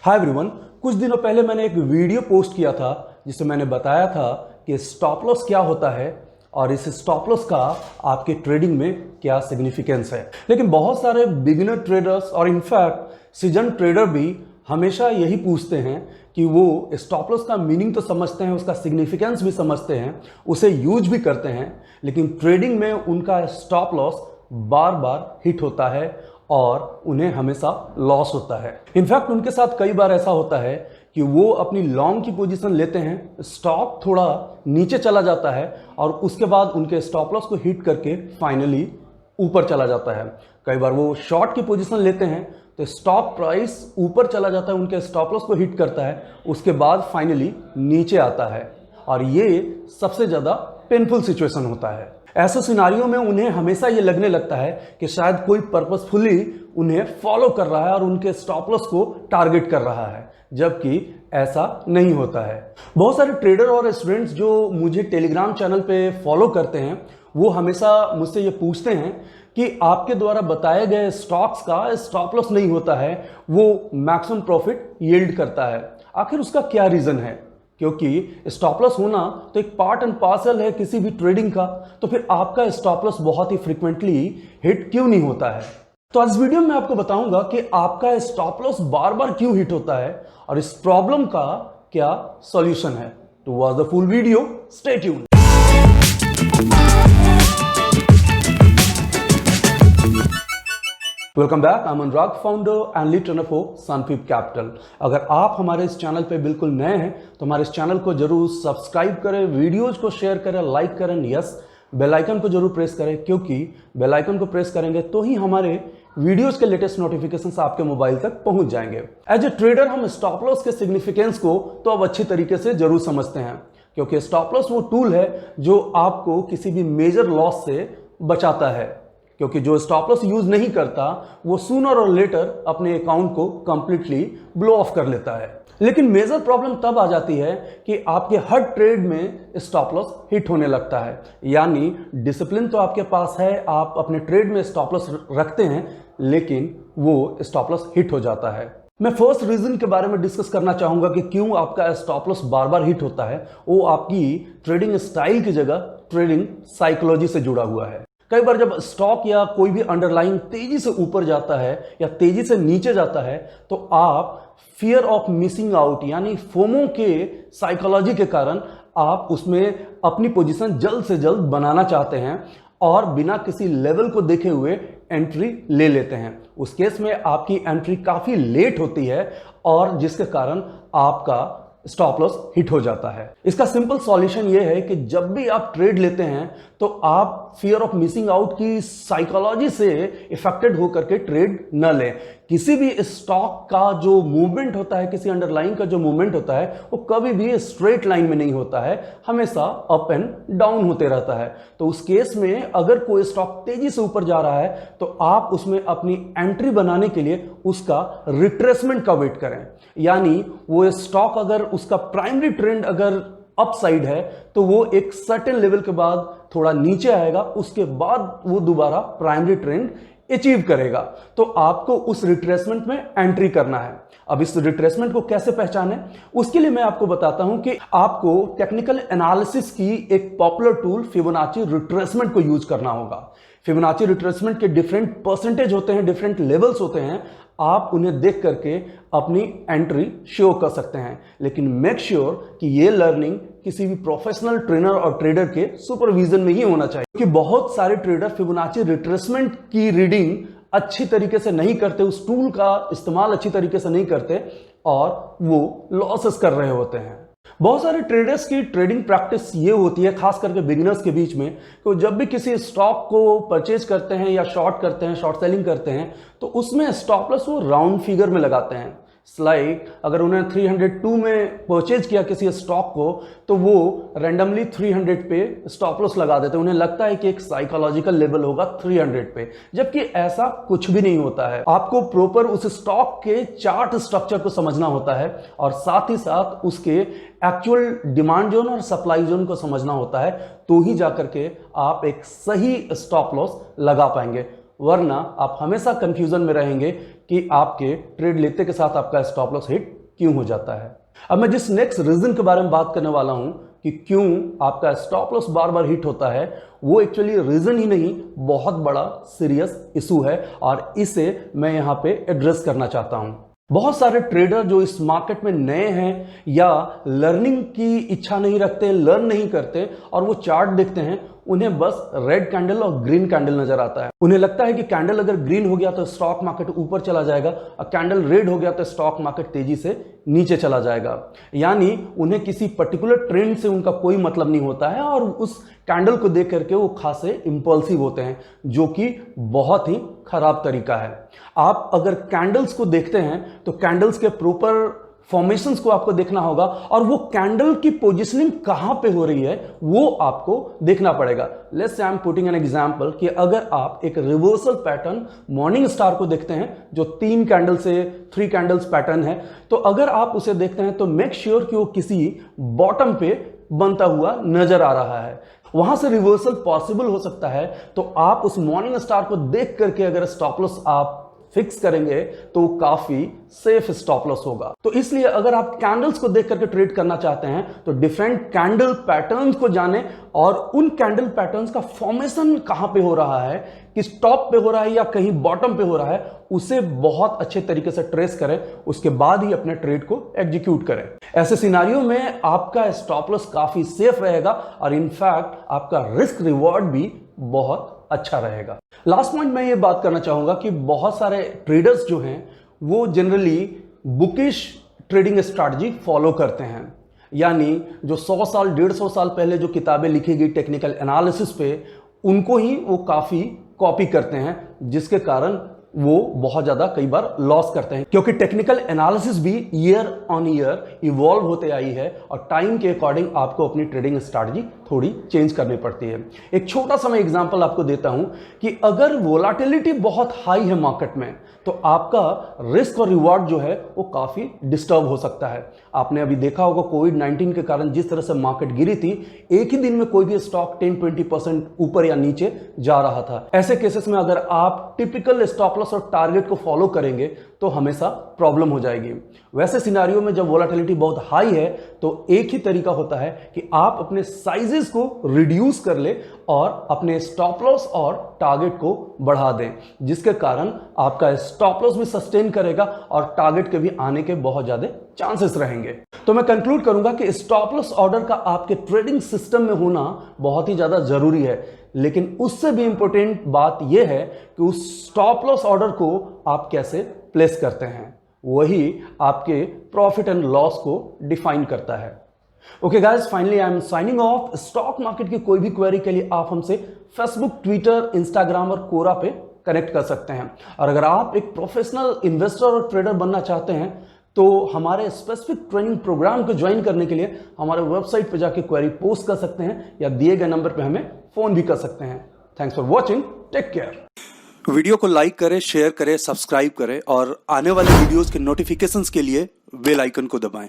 Hi everyone, कुछ दिनों पहले मैंने एक वीडियो पोस्ट किया था जिसमें मैंने बताया था कि स्टॉप लॉस क्या होता है और इस स्टॉप लॉस का आपके ट्रेडिंग में क्या सिग्निफिकेंस है। लेकिन बहुत सारे बिगिनर ट्रेडर्स और इनफैक्ट सीजन ट्रेडर भी हमेशा यही पूछते हैं कि वो स्टॉप लॉस का मीनिंग तो समझते हैं, उसका सिग्निफिकेंस भी समझते हैं, उसे यूज भी करते हैं, लेकिन ट्रेडिंग में उनका स्टॉप लॉस बार बार हिट होता है और उन्हें हमेशा लॉस होता है। इनफैक्ट उनके साथ कई बार ऐसा होता है कि वो अपनी लॉन्ग की पोजीशन लेते हैं, स्टॉक थोड़ा नीचे चला जाता है और उसके बाद उनके स्टॉप लॉस को हिट करके फाइनली ऊपर चला जाता है। कई बार वो शॉर्ट की पोजीशन लेते हैं तो स्टॉक प्राइस ऊपर चला जाता है, उनके स्टॉप लॉस को हिट करता है, उसके बाद फाइनली नीचे आता है और ये सबसे ज़्यादा पेनफुल सिचुएशन होता है। ऐसे सिनारियों में उन्हें हमेशा ये लगने लगता है कि शायद कोई पर्पसफुली उन्हें फॉलो कर रहा है और उनके स्टॉप लॉस को टारगेट कर रहा है, जबकि ऐसा नहीं होता है। बहुत सारे ट्रेडर और स्टूडेंट्स जो मुझे टेलीग्राम चैनल पे फॉलो करते हैं वो हमेशा मुझसे ये पूछते हैं कि आपके द्वारा बताए गए स्टॉक्स का स्टॉप लॉस नहीं होता है, वो मैक्सिमम प्रॉफिट यील्ड करता है। आखिर उसका क्या रीज़न है? क्योंकि स्टॉप लॉस होना तो एक पार्ट एंड पार्सल है किसी भी ट्रेडिंग का, तो फिर आपका स्टॉप लॉस बहुत ही फ्रीक्वेंटली हिट क्यों नहीं होता है? तो आज वीडियो में आपको बताऊंगा कि आपका स्टॉप लॉस बार बार क्यों हिट होता है और इस प्रॉब्लम का क्या सॉल्यूशन है। To watch the full video, stay tuned. Welcome back, I am Anurag, founder and lead trainer for Sunfip capital. अगर आप हमारे इस चैनल पे बिल्कुल नए हैं तो हमारे इस चैनल को जरूर सब्सक्राइब करें, वीडियोज को शेयर करें, लाइक करें, यस बेल आइकन को जरूर प्रेस करें, क्योंकि बेल आइकन को प्रेस करेंगे तो ही हमारे वीडियोज के लेटेस्ट नोटिफिकेशंस आपके मोबाइल तक पहुंच जाएंगे। एज ए ट्रेडर हम स्टॉप लॉस के सिग्निफिकेंस को तो अब अच्छी तरीके से जरूर समझते हैं, क्योंकि स्टॉप लॉस वो टूल है जो आपको किसी भी मेजर लॉस से बचाता है। क्योंकि जो स्टॉप लॉस यूज नहीं करता वो सूनर और लेटर अपने अकाउंट को कंप्लीटली ब्लो ऑफ कर लेता है। लेकिन मेजर प्रॉब्लम तब आ जाती है कि आपके हर ट्रेड में स्टॉप लॉस हिट होने लगता है। यानी डिसिप्लिन तो आपके पास है, आप अपने ट्रेड में स्टॉप लॉस रखते हैं, लेकिन वो स्टॉप लॉस हिट हो जाता है। मैं फर्स्ट रीजन के बारे में डिस्कस करना चाहूंगा कि क्यों आपका स्टॉप लॉस बार बार हिट होता है। वो आपकी ट्रेडिंग स्टाइल की जगह ट्रेडिंग साइकोलॉजी से जुड़ा हुआ है। कई बार जब स्टॉक या कोई भी अंडरलाइन तेजी से ऊपर जाता है या तेजी से नीचे जाता है तो आप फियर ऑफ मिसिंग आउट यानी फोमो के साइकोलॉजी के कारण आप उसमें अपनी पोजीशन जल्द से जल्द बनाना चाहते हैं और बिना किसी लेवल को देखे हुए एंट्री ले लेते हैं। उस केस में आपकी एंट्री काफी लेट होती है और जिसके कारण आपका स्टॉप लॉस हिट हो जाता है। इसका सिंपल सॉल्यूशन यह है कि जब भी आप ट्रेड लेते हैं तो आप फियर ऑफ मिसिंग आउट की साइकोलॉजी से इफेक्टेड होकर के ट्रेड न लें। किसी भी स्टॉक का जो मूवमेंट होता है, किसी अंडरलाइन का जो मूवमेंट होता है, वो कभी भी स्ट्रेट लाइन में नहीं होता है, हमेशा अप एंड डाउन होते रहता है। तो उस केस में अगर कोई स्टॉक तेजी से ऊपर जा रहा है तो आप उसमें अपनी एंट्री बनाने के लिए उसका रिट्रेसमेंट का वेट करें। यानी वो स्टॉक अगर उसका प्राइमरी ट्रेंड अगर अपसाइड है तो वो एक सर्टेन लेवल के बाद थोड़ा नीचे आएगा, उसके बाद वो दोबारा प्राइमरी ट्रेंड अचीव करेगा। तो आपको उस रिट्रेसमेंट में एंट्री करना है। अब इस रिट्रेसमेंट को कैसे पहचानें, उसके लिए मैं आपको बताता हूं कि आपको टेक्निकल एनालिसिस की एक पॉपुलर टूल फिबोनाची रिट्रेसमेंट को यूज करना होगा। फिबोनाची रिट्रेसमेंट के डिफरेंट परसेंटेज होते हैं, डिफरेंट लेवल्स होते हैं, आप उन्हें देख करके अपनी एंट्री शो कर सकते हैं। लेकिन मेक श्योर कि ये लर्निंग किसी भी प्रोफेशनल ट्रेनर और ट्रेडर के सुपरविजन में ही होना चाहिए, क्योंकि बहुत सारे ट्रेडर फिबोनाची रिट्रेसमेंट की रीडिंग अच्छी तरीके से नहीं करते, उस टूल का इस्तेमाल अच्छी तरीके से नहीं करते और वो लॉसेस कर रहे होते हैं। बहुत सारे ट्रेडर्स की ट्रेडिंग प्रैक्टिस ये होती है, खास करके बिगिनर्स के बीच में, कि जब भी किसी स्टॉक को परचेज करते हैं या शॉर्ट करते हैं, शॉर्ट सेलिंग करते हैं, तो उसमें स्टॉप लॉस वो राउंड फिगर में लगाते हैं। लाइक अगर उन्हें 302 में परचेज किया किसी स्टॉक को तो वो रैंडमली 300 पे स्टॉप लॉस लगा देते हैं। उन्हें लगता है कि एक साइकोलॉजिकल लेवल होगा 300 पे, जबकि ऐसा कुछ भी नहीं होता है। आपको प्रॉपर उस स्टॉक के चार्ट स्ट्रक्चर को समझना होता है और साथ ही साथ उसके एक्चुअल डिमांड जोन और सप्लाई जोन को समझना होता है, तो ही जाकर के आप एक सही स्टॉप लॉस लगा पाएंगे। वरना आप हमेशा कंफ्यूजन में रहेंगे कि आपके ट्रेड लेते के साथ आपका स्टॉप लॉस हिट क्यों हो जाता है। अब मैं जिस नेक्स्ट रीजन के बारे में बात करने वाला हूं कि क्यों आपका स्टॉप लॉस बार बार हिट होता है, वो एक्चुअली रीजन ही नहीं, बहुत बड़ा सीरियस इशू है और इसे मैं यहां पे एड्रेस करना चाहता हूं। बहुत सारे ट्रेडर जो इस मार्केट में नए हैं या लर्निंग की इच्छा नहीं रखते, लर्न नहीं करते और वो चार्ट देखते हैं, उन्हें बस रेड कैंडल और ग्रीन कैंडल नजर आता है। उन्हें लगता है कि कैंडल अगर ग्रीन हो गया तो स्टॉक मार्केट ऊपर चला जाएगा और कैंडल रेड हो गया तो स्टॉक मार्केट तेजी से नीचे चला जाएगा। यानी उन्हें किसी पर्टिकुलर ट्रेंड से उनका कोई मतलब नहीं होता है और उस कैंडल को देख करके वो खासे इंपल्सिव होते हैं, जो कि बहुत ही खराब तरीका है। आप अगर कैंडल्स को देखते हैं तो कैंडल्स के प्रॉपर फॉर्मेशंस को आपको देखना होगा और वो कैंडल की पोजीशनिंग कहां पे हो रही है वो आपको देखना पड़ेगा। Let's say I am putting an example कि अगर आप एक रिवर्सल पैटर्न मॉर्निंग स्टार को देखते हैं जो 3 कैंडल से 3 कैंडल्स पैटर्न है, तो अगर आप उसे देखते हैं तो मेक श्योर कि वो किसी बॉटम पे बनता हुआ नजर आ रहा है। वहां से रिवर्सल पॉसिबल हो सकता है, तो आप उस मॉर्निंग स्टार को देख करके अगर स्टॉप लॉस आप फिक्स करेंगे तो वो काफी सेफ स्टॉप लॉस होगा। तो इसलिए अगर आप कैंडल्स को देख करके ट्रेड करना चाहते हैं तो डिफरेंट कैंडल पैटर्न्स को जानें और उन कैंडल पैटर्न्स का फॉर्मेशन कहां पे हो रहा है, किस टॉप पे हो रहा है या कहीं बॉटम पे हो रहा है, उसे बहुत अच्छे तरीके से ट्रेस करें, उसके बाद ही अपने ट्रेड को एग्जीक्यूट करें। ऐसे सिनारियो में आपका स्टॉप लॉस काफी सेफ रहेगा और इनफैक्ट आपका रिस्क रिवॉर्ड भी बहुत अच्छा रहेगा। लास्ट पॉइंट मैं ये बात करना चाहूंगा कि बहुत सारे ट्रेडर्स जो हैं वो generally bookish trading strategy follow करते हैं, यानी जो 100 साल 150 साल पहले जो किताबें लिखी गई टेक्निकल एनालिसिस पे, उनको ही वो काफी कॉपी करते हैं, जिसके कारण वो बहुत ज्यादा कई बार लॉस करते हैं, क्योंकि टेक्निकल एनालिसिस भी ईयर ऑन ईयर इवॉल्व होते आई है और टाइम के अकॉर्डिंग आपको अपनी ट्रेडिंग स्ट्रैटेजी थोड़ी चेंज करनी पड़ती है। एक छोटा सा मैं एग्जांपल आपको देता हूं कि अगर वोलाटिलिटी बहुत हाई है मार्केट में तो आपका रिस्क और रिवॉर्ड जो है वो काफी डिस्टर्ब हो सकता है। आपने अभी देखा होगा कोविड-19 के कारण जिस तरह से मार्केट गिरी थी, एक ही दिन में कोई भी स्टॉक 10-20% ऊपर या नीचे जा रहा था। ऐसे केसेस में अगर आप टिपिकल स्टॉप लॉस और टारगेट को फॉलो करेंगे तो हमेशा प्रॉब्लम हो जाएगी। वैसे सिनारियो में जब वोलाटिलिटी बहुत हाई है तो एक ही तरीका होता है कि आप अपने साइजेस को रिड्यूस कर ले और अपने स्टॉप लॉस और टारगेट को बढ़ा दें, जिसके कारण आपका स्टॉप लॉस भी सस्टेन करेगा और टारगेट के भी आने के बहुत ज्यादा चांसेस रहेंगे। तो मैं कंक्लूड करूंगा कि स्टॉप लॉस ऑर्डर का आपके ट्रेडिंग सिस्टम में होना बहुत ही ज्यादा जरूरी है, लेकिन उससे भी इंपॉर्टेंट बात यह है कि उस स्टॉप लॉस ऑर्डर को आप कैसे प्लेस करते हैं, वही आपके प्रॉफिट एंड लॉस को डिफाइन करता है। Okay guys, finally I am signing off. Stock market की कोई भी क्वेरी के लिए आप हमसे फेसबुक, ट्विटर, इंस्टाग्राम और कोरा पे कनेक्ट कर सकते हैं। और अगर आप एक प्रोफेशनल इन्वेस्टर और ट्रेडर बनना चाहते हैं तो हमारे स्पेसिफिक ट्रेनिंग प्रोग्राम को ज्वाइन करने के लिए हमारे वेबसाइट पर जाके क्वेरी पोस्ट कर सकते हैं या दिए गए नंबर पे हमें फोन भी कर सकते हैं। Thanks for watching, take care. Video को लाइक करें, शेयर करें, सब्सक्राइब करें और आने वाले वीडियोस के नोटिफिकेशंस के लिए बेल आइकन को दबाएं।